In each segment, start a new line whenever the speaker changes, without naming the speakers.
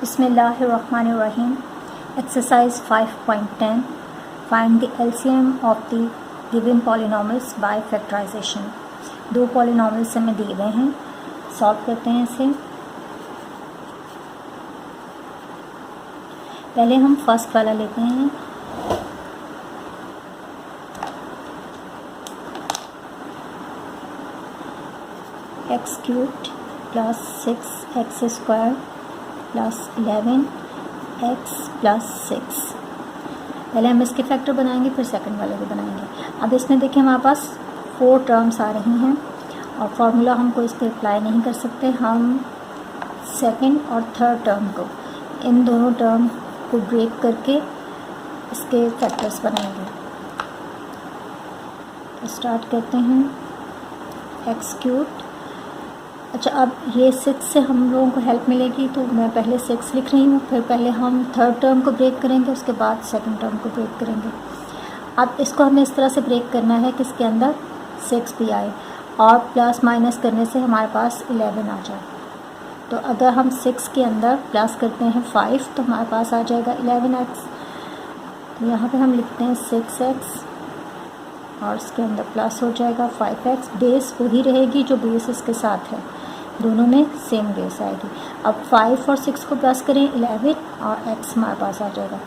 Bismillahirrahmanirrahim. Exercise 5.10. Find the LCM of the given polynomials by factorization. दो पॉलिनॉमिल्स हमें दिए गए हैं, सॉल्व करते हैं इसे। पहले हम फर्स्ट वाला लेते हैं। X cubed plus 6x² plus 11x plus 6। पहले हम इसके फैक्टर बनाएंगे, फिर सेकंड वाले भी बनाएंगे। अब इसमें देखिए हमारे पास 4 टर्म्स आ रही हैं और फार्मूला हमको इस पर अप्लाई नहीं कर सकते। हम सेकंड और थर्ड टर्म को, इन दोनों टर्म को ब्रेक करके इसके फैक्टर्स बनाएंगे। तो स्टार्ट करते हैं। एक्स क्यूब्ड, अच्छा अब ये 6 से हम लोगों को हेल्प मिलेगी, तो मैं पहले 6 लिख रही हूँ, फिर पहले हम थर्ड टर्म को ब्रेक करेंगे, उसके बाद सेकंड टर्म को ब्रेक करेंगे। अब इसको हमें इस तरह से ब्रेक करना है कि इसके अंदर 6 भी आए और प्लस माइनस करने से हमारे पास 11 आ जाए। तो अगर हम 6 के अंदर प्लस करते हैं 5 तो हमारे पास आ जाएगा 11x। तो यहाँ पे हम लिखते हैं 6x और इसके अंदर प्लस हो जाएगा 5x। बेस वही रहेगी जो बेस इसके साथ है, दोनों में सेम बेस आएगी। अब 5 और 6 को प्लस करें 11 और x हमारे पास आ जाएगा।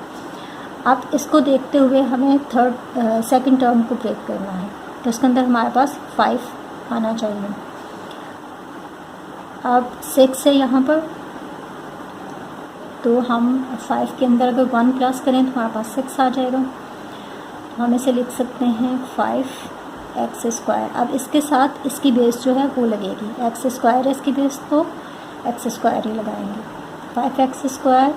अब इसको देखते हुए हमें सेकंड टर्म को ब्रेक करना है, तो इसके अंदर हमारे पास 5 आना चाहिए। अब 6 है यहाँ पर, तो हम 5 के अंदर अगर 1 प्लस करें तो हमारे पास 6 आ जाएगा। हम इसे लिख सकते हैं 5x²। अब इसके साथ इसकी बेस जो है वो लगेगी, x² है इसकी बेस, तो x² ही लगाएंगे। 5x²,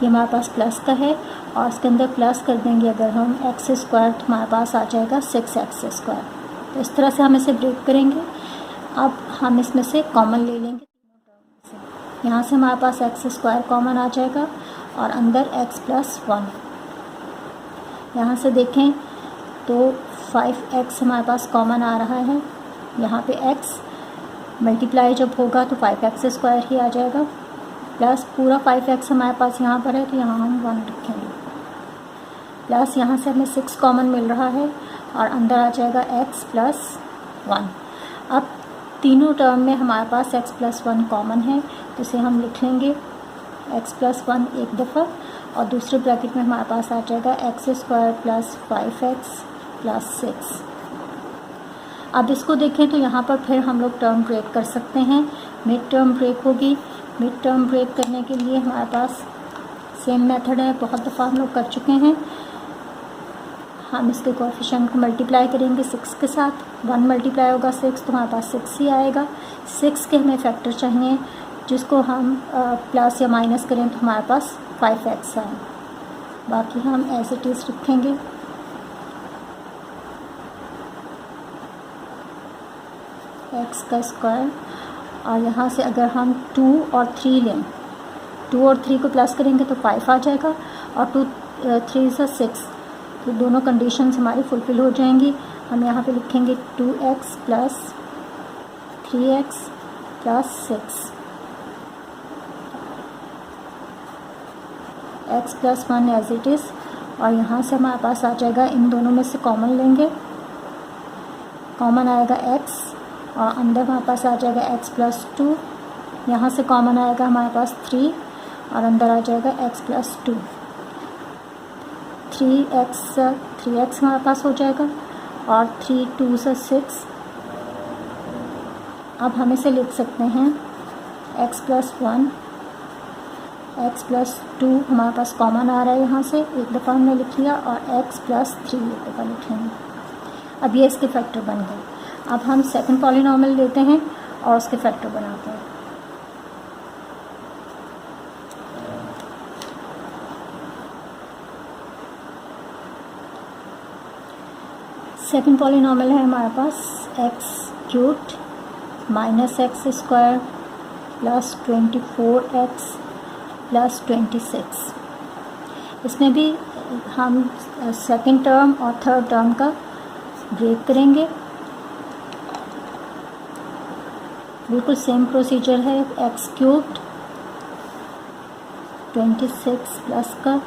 ये हमारे पास प्लस का है और इसके अंदर प्लस कर देंगे अगर हम x² तो हमारे पास आ जाएगा 6x²। तो इस तरह से हम इसे ब्रेक करेंगे। अब हम इसमें से कॉमन ले लेंगे तीनों टर्म से। यहाँ से हमारे पास x² कॉमन आ जाएगा और अंदर x+1। यहाँ से देखें तो 5x हमारे पास कॉमन आ रहा है। यहाँ पे x मल्टीप्लाई जब होगा तो 5x² ही आ जाएगा, प्लस पूरा 5x हमारे पास यहाँ पर है तो यहाँ हम 1 रखेंगे, प्लस यहाँ से हमें 6 कॉमन मिल रहा है और अंदर आ जाएगा x+1। अब तीनों टर्म में हमारे पास x+1 कॉमन है, तो इसे हम लिख लेंगे x+1 एक दफ़ा और दूसरे ब्रैकेट में हमारे पास आ जाएगा x² प्लस 5x प्लस 6। अब इसको देखें तो यहाँ पर फिर हम लोग टर्म ब्रेक कर सकते हैं। मिड टर्म ब्रेक होगी। मिड टर्म ब्रेक करने के लिए हमारे पास सेम मेथड है, बहुत दफ़ा हम लोग कर चुके हैं। हम इसके कोएफिशिएंट को मल्टीप्लाई करेंगे 6 के साथ। 1 मल्टीप्लाई होगा 6 तो हमारे पास 6 ही आएगा। 6 के हमें फैक्टर चाहिए जिसको हम प्लस या माइनस करें तो हमारे पास 5x आए। बाकी हम एज इट इज़ रखेंगे। x का स्क्वायर और यहाँ से अगर हम 2 और 3 लें, 2 और 3 को प्लस करेंगे तो 5 आ जाएगा और 2 3 से 6, तो दोनों कंडीशंस हमारी फुलफ़िल हो जाएंगी। हम यहाँ पे लिखेंगे 2x plus 3x plus 6, x+1 as it is. और यहाँ से हमारे पास आ जाएगा, इन दोनों में से कॉमन लेंगे, कॉमन आएगा x और अंदर हमारे पास आ जाएगा x+2। यहाँ से कॉमन आएगा हमारे पास 3 और अंदर आ जाएगा x+2। 3x हमारे पास हो जाएगा और 3 2 से 6। अब हम इसे लिख सकते हैं x+1 x+2 हमारे पास कॉमन आ रहा है, यहाँ से एक दफ़ा हमने लिख लिया और x+3 एक दफ़ा लिखेंगे। अब ये इसके फैक्टर बन गए। अब हम सेकंड पॉलिनॉमियल लेते हैं और उसके फैक्टर बनाते हैं। सेकंड पॉलिनॉमियल है हमारे पास x³ minus x² plus 24x plus 26। इसमें भी हम सेकंड टर्म और थर्ड टर्म का ब्रेक करेंगे। बिल्कुल सेम प्रोसीजर है। x³ 26 प्लस का,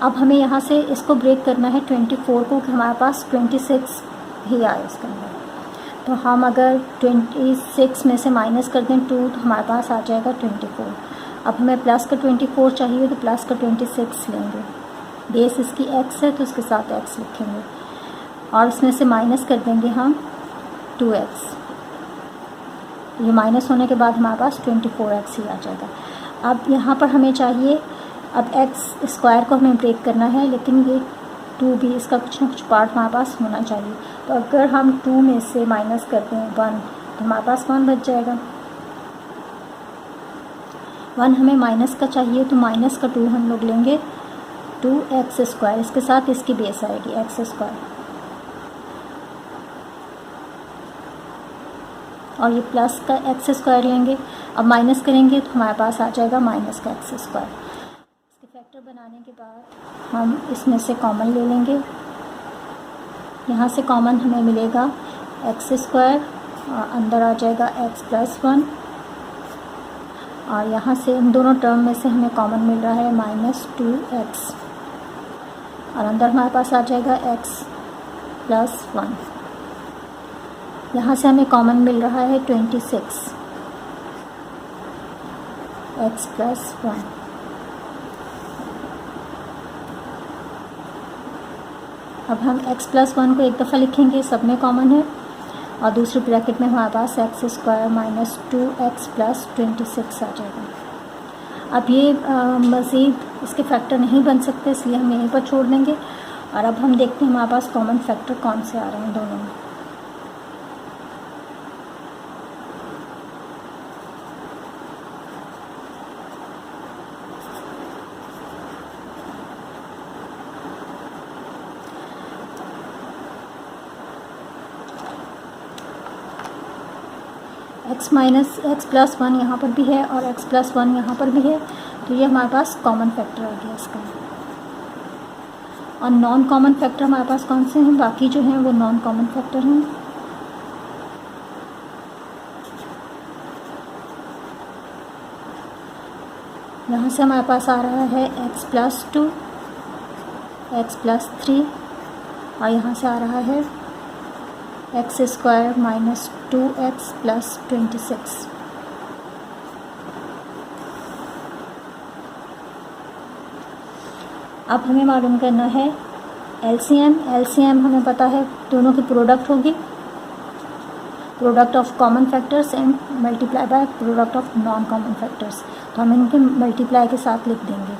अब हमें यहाँ से इसको ब्रेक करना है 24 को कि हमारे पास 26 ही आए इसके अंदर। तो हम अगर 26 में से माइनस कर दें 2 तो हमारे पास आ जाएगा 24। अब हमें प्लस का 24 चाहिए तो प्लस का 26 लेंगे, बेस इसकी x है तो उसके साथ x लिखेंगे और इसमें से माइनस कर देंगे हम 2x। ये माइनस होने के बाद हमारे पास 24x ही आ जाएगा। अब यहाँ पर हमें चाहिए, अब x स्क्वायर को हमें ब्रेक करना है, लेकिन ये 2 भी, इसका कुछ ना कुछ पार्ट हमारे पास होना चाहिए। तो अगर हम 2 में से माइनस करते हैं 1 तो हमारे पास 1 बच जाएगा। 1 हमें माइनस का चाहिए तो माइनस का 2 हम लोग लेंगे 2x स्क्वायर, इसके साथ इसकी बेस आएगी x स्क्वायर, और ये प्लस का x स्क्वायर लेंगे। अब माइनस करेंगे तो हमारे पास आ जाएगा माइनस का x स्क्वायर। इसके फैक्टर बनाने के बाद हम इसमें से कॉमन ले लेंगे, यहाँ से कॉमन हमें मिलेगा x स्क्वायर और अंदर आ जाएगा x प्लस 1, और यहाँ से इन दोनों टर्म में से हमें कॉमन मिल रहा है -2x, और अंदर हमारे पास आ जाएगा x प्लस 1। यहाँ से हमें कॉमन मिल रहा है 26 x प्लस 1। अब हम x प्लस 1 को एक दफ़ा लिखेंगे, सब में कॉमन है, और दूसरी ब्रैकेट में हमारे पास x square minus 2x plus 26 आ जाएगा। अब ये मज़ीद इसके फैक्टर नहीं बन सकते, इसलिए हम यहीं पर छोड़ देंगे। और अब हम देखते हैं हमारे पास कॉमन फैक्टर कौन से आ रहे हैं दोनों में। x माइनस x प्लस 1 यहाँ पर भी है और x प्लस 1 यहाँ पर भी है, तो ये हमारे पास कॉमन फैक्टर आ गया इसका। और नॉन कॉमन फैक्टर हमारे पास कौन से हैं? बाकी जो हैं वो नॉन कॉमन फैक्टर हैं। यहाँ से हमारे पास आ रहा है x प्लस 2, x प्लस 3, और यहाँ से आ रहा है x square minus 2x plus 26। अब हमें मालूम करना है LCM। LCM हमें पता है दोनों की प्रोडक्ट होगी, product of common factors and multiply by product of non common factors. तो हम इनके मल्टीप्लाई के साथ लिख देंगे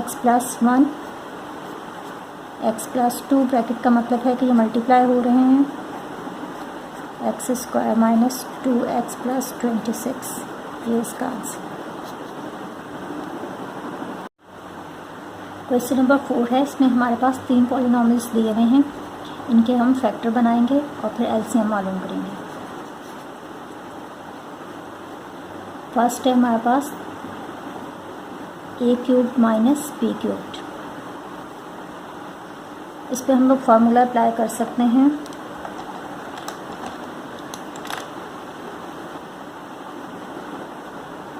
x plus 1 x plus 2, bracket का मतलब है कि ये मल्टीप्लाई हो रहे हैं, x square minus 2x plus 26, ये इसका आंसर। क्वेश्चन नंबर 4 है, इसमें हमारे पास 3 पॉलिनॉमियल्स दिए हुए हैं, इनके हम फैक्टर बनाएंगे और फिर LCM मालूम करेंगे। फर्स्ट है हमारे पास a³ माइनस b³। इस पर हम लोग फार्मूला अप्लाई कर सकते हैं।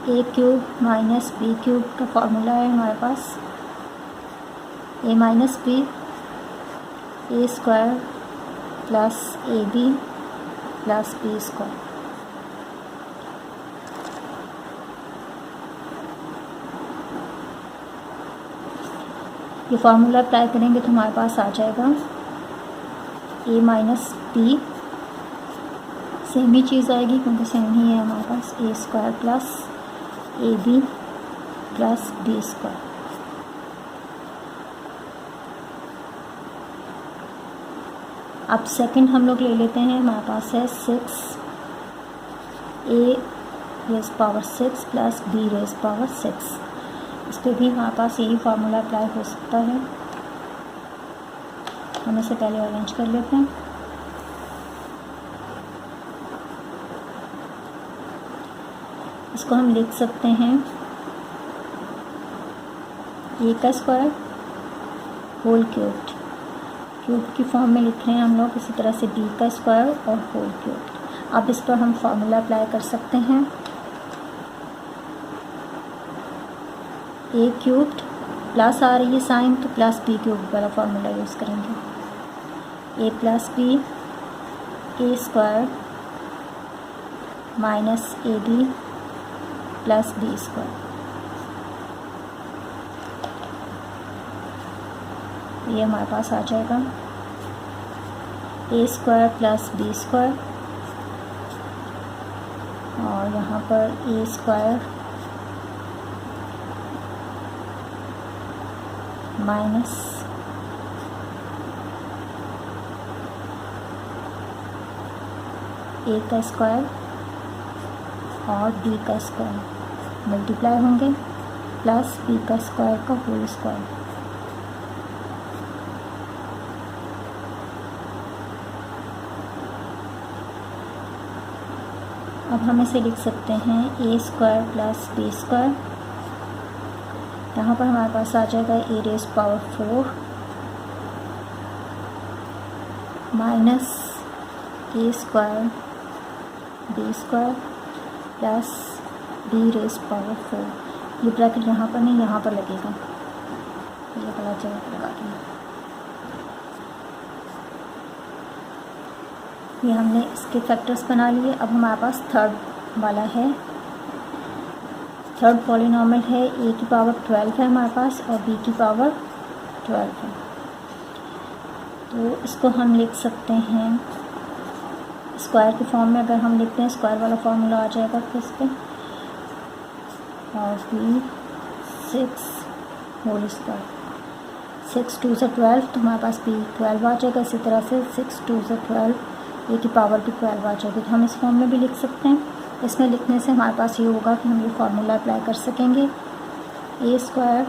a³ माइनस b³ का फार्मूला है हमारे पास a minus b a square plus ab plus b square. ये फार्मूला अप्लाई करेंगे तो हमारे पास आ जाएगा a माइनस b, सेम ही चीज़ आएगी क्योंकि सेम ही है हमारे पास, a square plus ab plus b square. अब सेकंड हम लोग ले लेते हैं, हमारे पास है 6a rays power 6 plus b rays power 6। इस पर भी हमारे पास यही फार्मूला अप्लाई हो सकता है। हम इसे पहले अरेंज कर लेते हैं। इसको हम लिख सकते हैं a का स्क्वायर होल क्यूब्ड, क्यूब की फॉर्म में लिख रहे हैं हम लोग, इसी तरह से b का स्क्वायर और होल क्यूब्ड। अब इस पर हम फार्मूला अप्लाई कर सकते हैं। ए क्यूब्ड प्लस आ रही है साइन तो प्लस बी क्यूब वाला फार्मूला यूज़ करेंगे। A plus b a square minus a b plus b square, ये हमारे पास आ जाएगा a square plus b square, और यहाँ पर ए स्क्वायर माइनस ए का स्क्वायर और बी का स्क्वायर मल्टीप्लाई होंगे प्लस बी का स्क्वायर का होल स्क्वायर। अब हम इसे लिख सकते हैं a square plus b square, यहाँ पर हमारे पास आ जाएगा a raise power 4 minus a square b square plus b raise power 4। ये ब्रैकेट यहाँ पर नहीं, यहाँ पर लगेगा, ये पता चलेगा लगा देंगे। ये हमने इसके फैक्टर्स बना लिए। अब हमारे पास थर्ड वाला है, थर्ड पॉलिनॉमियल है, ए की पावर 12 है हमारे पास और बी की पावर 12 है। तो इसको हम लिख सकते हैं स्क्वायर के फॉर्म में। अगर हम लिखते हैं स्क्वायर वाला फार्मूला आ जाएगा किस पे, और बी 6 होल स्क्वायर, 6 2 से 12 तो हमारे पास बी 12 आ जाएगा। इसी तरह से 6 2 से 12 ए की पावर भी 12 आ जाएगी। तो हम इस फॉर्म में भी लिख सकते हैं। इसमें लिखने से हमारे पास ये होगा कि हम ये फार्मूला अप्लाई कर सकेंगे, a square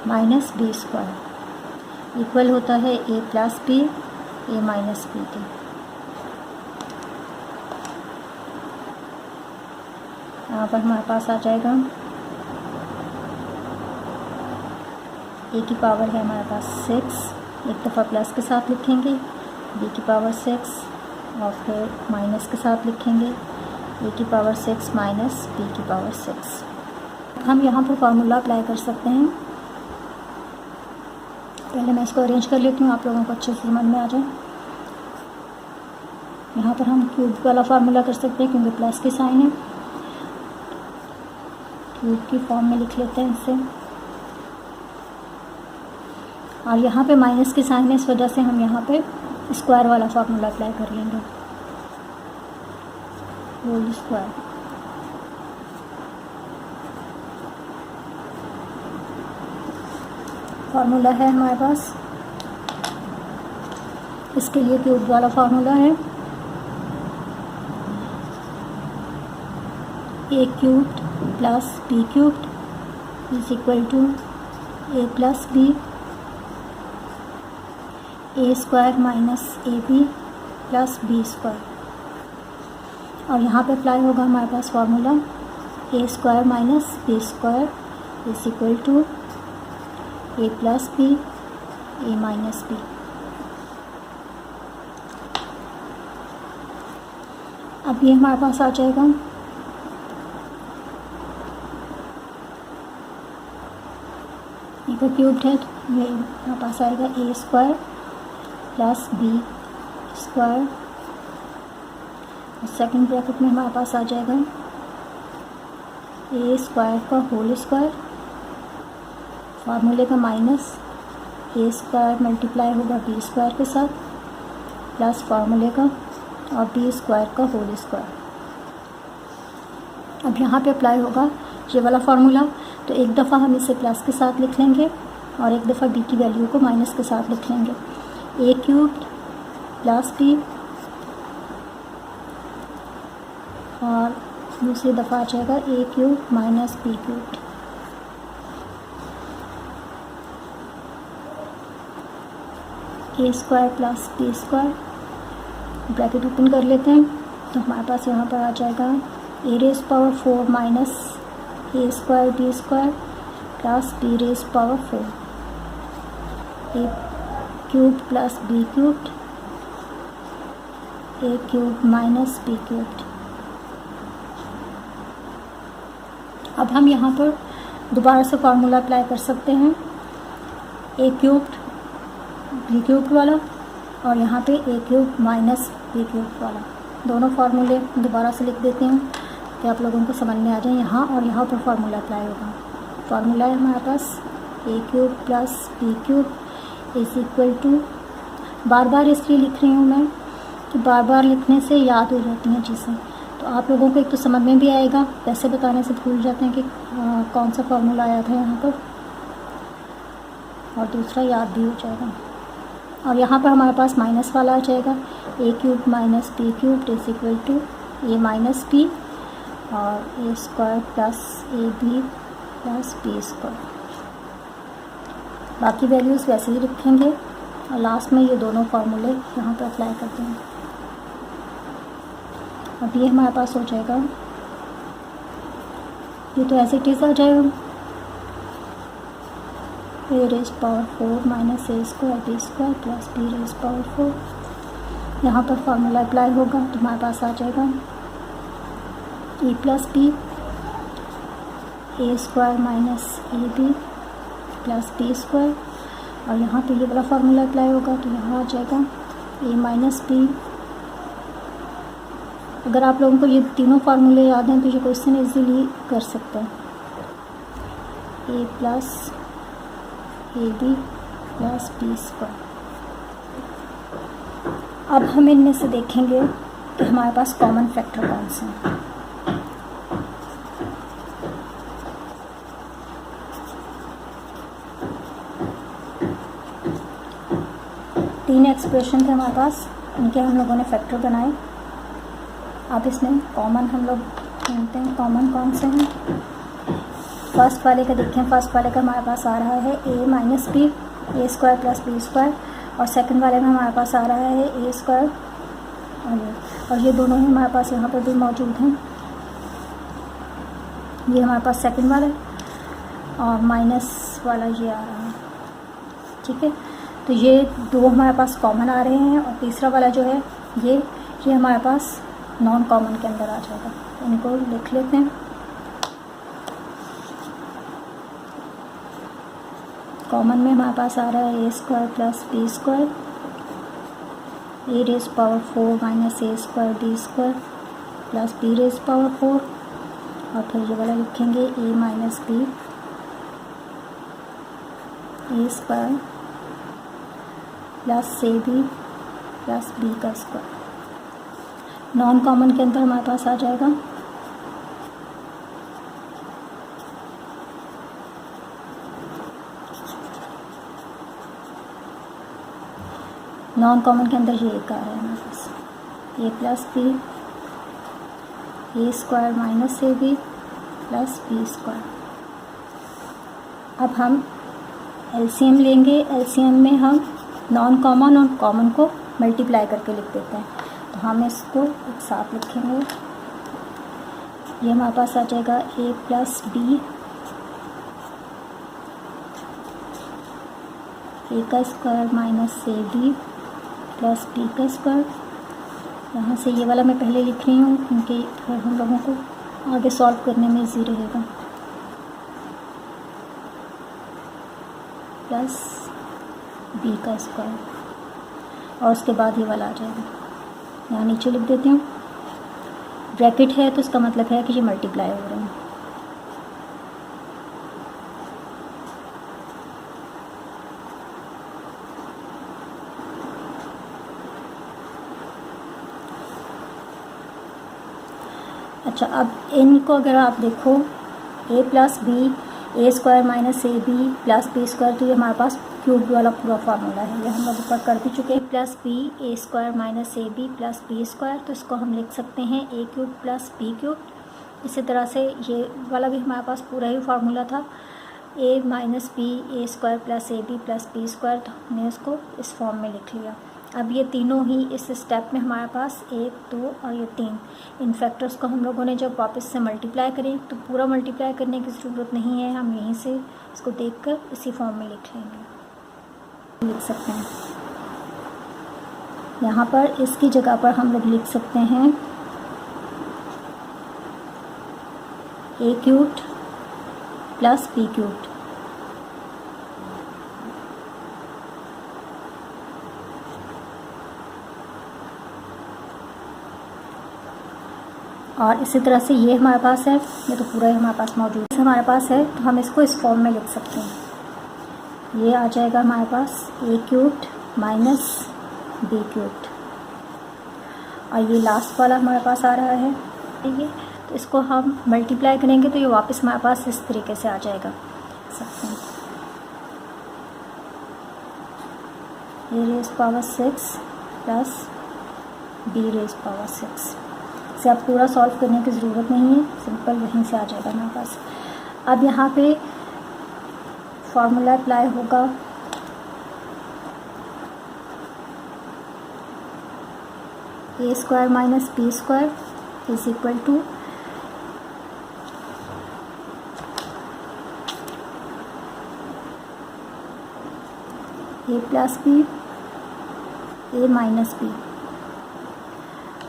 minus b square equal होता है a plus b a minus b के। यहाँ पर हमारे पास आ जाएगा ए की पावर है हमारे पास 6, एक दफ़ा प्लस के साथ लिखेंगे, बी की पावर 6 और फिर माइनस के साथ लिखेंगे, ए की पावर 6 माइनस बी की पावर 6। हम यहाँ पर फार्मूला अप्लाई कर सकते हैं। पहले मैं इसको अरेंज कर लेती हूँ, आप लोगों को अच्छे से समझ में आ जाए। यहाँ पर हम क्यूब वाला फार्मूला कर सकते हैं क्योंकि प्लस की साइन है, क्यूब की फॉर्म में लिख लेते हैं इसे। और यहाँ पे माइनस की साइन है, इस वजह से हम यहाँ पे स्क्वायर वाला फार्मूला अप्लाई कर लेंगे, होल स्क्वायर। फार्मूला है हमारे पास, इसके लिए क्यूब वाला फार्मूला है a cubed plus b cubed is equal to a plus b a square minus a b plus b square. और यहाँ पे अप्लाई होगा हमारे पास formula a square minus b square is equal to a plus b a minus b. अब ये हमारे पास आ जाएगा एक क्यूब्ड है तो ये हमारे पास आएगा a square plus b square, second bracket में हमारे पास आ जाएगा ए स्क्वायर का होल स्क्वायर, फार्मूले का माइनस ए स्क्वायर मल्टीप्लाई होगा बी स्क्वायर के साथ प्लस फार्मूले का और बी स्क्वायर का होल स्क्वायर। अब यहाँ पे अप्लाई होगा ये वाला फार्मूला, तो एक दफ़ा हम इसे प्लस के साथ लिख लेंगे और एक दफ़ा बी की वैल्यू को माइनस के साथ लिख लेंगे। ए क्यूब्ड प्लस बी और दूसरी दफ़ा आ जाएगा a cube minus b cubed. A square plus b square, bracket open कर लेते हैं तो हमारे पास यहाँ पर आ जाएगा a raise power 4 minus a square b square plus b raise power 4, a cube plus b cubed a cube minus b cubed. अब हम यहाँ पर दोबारा से फार्मूला अप्लाई कर सकते हैं, ए क्यूब्ड बी क्यूब्ड वाला और यहाँ पे ए क्यूब माइनस बी क्यूब्ड वाला। दोनों फार्मूले दोबारा से लिख देती हूँ कि आप लोगों को समझ में आ जाए। यहाँ और यहाँ पर फार्मूला अप्लाई होगा। फार्मूला है हमारे पास a cube plus b cube is equal to, बार बार इसलिए लिख रही हूँ मैं कि बार बार लिखने से याद हो जाती हैं चीज़ें, तो आप लोगों को एक तो समझ में भी आएगा, वैसे बताने से भूल जाते हैं कि कौन सा फार्मूला आया था यहाँ पर, और दूसरा याद भी हो जाएगा। और यहाँ पर हमारे पास माइनस वाला आ जाएगा, a cube minus b cube is equal to a minus b और a square plus a b plus b square. बाकी वैल्यूज़ वैसे ही लिखेंगे और लास्ट में ये दोनों फार्मूले यहाँ पर अप्लाई करते हैं। अब ये हमारे पास हो जाएगा, ये तो ऐसे टीज आ जाएगा, a raise power 4 minus a square b square plus b raise power 4। यहाँ पर फार्मूला अप्लाई होगा तो हमारे पास आ जाएगा a plus b a square minus a b plus b square, और यहाँ पे ये वाला फार्मूला अप्लाई होगा तो यहाँ आ जाएगा ए माइनस बी। अगर आप लोगों को ये तीनों फार्मूले याद हैं तो ये क्वेश्चन इजीली कर सकते हैं। A plus a b plus b square. अब हम इनमें से देखेंगे कि हमारे पास कॉमन फैक्टर कौन से हैं। तीन एक्सप्रेशन थे हमारे पास, इनके हम लोगों ने फैक्टर बनाए। अब इसमें कॉमन हम लोग ढूंढते हैं, कॉमन कौन से हैं। फर्स्ट वाले का देखें, फर्स्ट वाले का हमारे पास आ रहा है ए minus b a square plus b square, और सेकंड वाले में हमारे पास आ रहा है ए स्क्वायर और ये दोनों ही हमारे पास यहाँ पर भी मौजूद हैं। ये हमारे पास सेकंड वाला और माइनस वाला ये आ रहा है, ठीक है। तो ये दो हमारे पास कॉमन आ रहे हैं और तीसरा वाला जो है ये हमारे पास नॉन कॉमन के अंदर आ जाएगा। इनको लिख लेते हैं। कॉमन में हमारे पास आ रहा है a square plus b square, a raise power 4 minus a square b square plus b raise power 4, और फिर ये वाला लिखेंगे a minus b a square plus a b plus b का स्क्वायर। नॉन कॉमन के अंदर हमारे पास आ जाएगा नॉन कॉमन के अंदर ये एक आ रहा है हमारे पास a plus b a square minus a b plus b square. अब हम एलसीएम लेंगे। एलसीएम में हम नॉन कॉमन और कॉमन को मल्टीप्लाई करके लिख देते हैं, तो हम इसको एक साथ लिखेंगे। ये हमारे पास आ जाएगा ए प्लस बी ए का square minus a b plus b का स्क्वायर। यहाँ से ये वाला मैं पहले लिख रही हूँ क्योंकि फिर हम लोगों को आगे सॉल्व करने में इजी रहेगा। प्लस बी का स्क्वायर और उसके बाद ये वाला आ जाएगा। यहाँ नीचे लिख देती हूँ, ब्रैकेट है तो इसका मतलब है कि ये मल्टीप्लाई हो रहे हैं। अच्छा, अब इनको अगर आप देखो a plus b a square minus a b plus b square, तो ये हमारे पास क्यूब वाला पूरा फार्मूला है, ये हम लोग ऊपर कर भी चुके हैं। Plus b a square minus a b plus b square, तो इसको हम लिख सकते हैं a cube plus b cube. इसी तरह से ये वाला भी हमारे पास पूरा ही फार्मूला था, a minus b a square plus a b plus b square, तो हमने इसको इस फॉर्म में लिख लिया। अब ये तीनों ही इस स्टेप में हमारे पास 1, 2 और ये 3 इन फैक्टर्स को हम लोगों ने जब वापस से मल्टीप्लाई करें तो पूरा मल्टीप्लाई करने की ज़रूरत नहीं है, हम यहीं से इसको देखकर इसी फॉर्म में लिख लेंगे, लिख सकते हैं। यहाँ पर इसकी जगह पर हम लोग लिख सकते हैं a cubed plus P cubed. और इसी तरह से ये हमारे पास है, ये तो पूरा ही हमारे पास मौजूद है, हमारे पास है तो हम इसको इस फॉर्म में लिख सकते हैं। ये आ जाएगा हमारे पास ए क्यूब्ड माइनस बी क्यूब्ड, और ये लास्ट वाला हमारे पास आ रहा है। ठीक है, तो इसको हम मल्टीप्लाई करेंगे तो ये वापस हमारे पास इस तरीके से आ जाएगा। सकते हैं a raise power 6 plus b raise power 6। इसे आप पूरा सॉल्व करने की ज़रूरत नहीं है, सिंपल वहीं से आ जाएगा हमारे पास। अब यहाँ पे फॉर्मूला अप्लाई होगा, a square minus b square is equal to a plus b a minus b.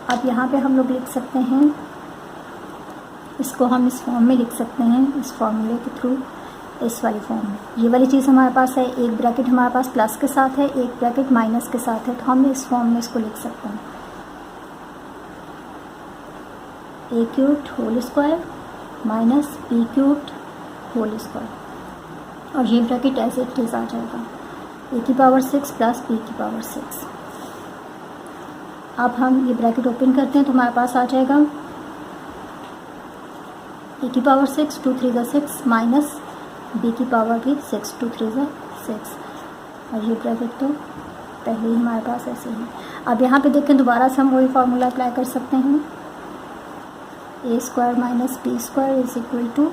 अब यहाँ पे हम लोग लिख सकते हैं, इसको हम इस फॉर्म में लिख सकते हैं, इस फॉर्मूले के थ्रू, इस वाली फॉर्म में। ये वाली चीज़ हमारे पास है, एक ब्रैकेट हमारे पास प्लस के साथ है, एक ब्रैकेट माइनस के साथ है, तो हम इस फॉर्म में इसको लिख सकते हैं a cubed whole square minus b cubed whole square, और ये ब्रैकेट ऐसे इट इज़ आ जाएगा ए की पावर 6 प्लस बी की पावर 6। अब हम ये ब्रैकेट ओपन करते हैं तो हमारे पास आ जाएगा ए की पावर 6 2 3 ज़ा 6 माइनस बी की पावर भी 6 2 3 ज़ा 6, और ये ब्रैकेट तो पहले ही हमारे पास ऐसे ही। अब यहाँ पे देखें, दोबारा से हम वही फार्मूला अप्लाई कर सकते हैं, a square minus b square is equal to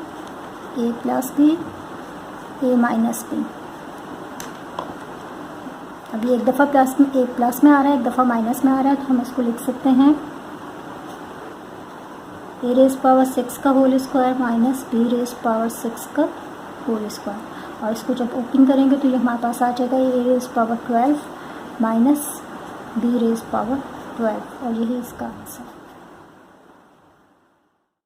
a plus b a minus b. अभी एक दफ़ा प्लस में आ रहा है, एक दफ़ा माइनस में आ रहा है, तो हम इसको लिख सकते हैं ए रेज पावर 6 का whole square minus b raise power 6 का होल स्क्वायर, और इसको जब ओपन करेंगे तो ये हमारे पावर आ जाएगा a raise power 12 minus b raise power 12, और यही इसका आंसर।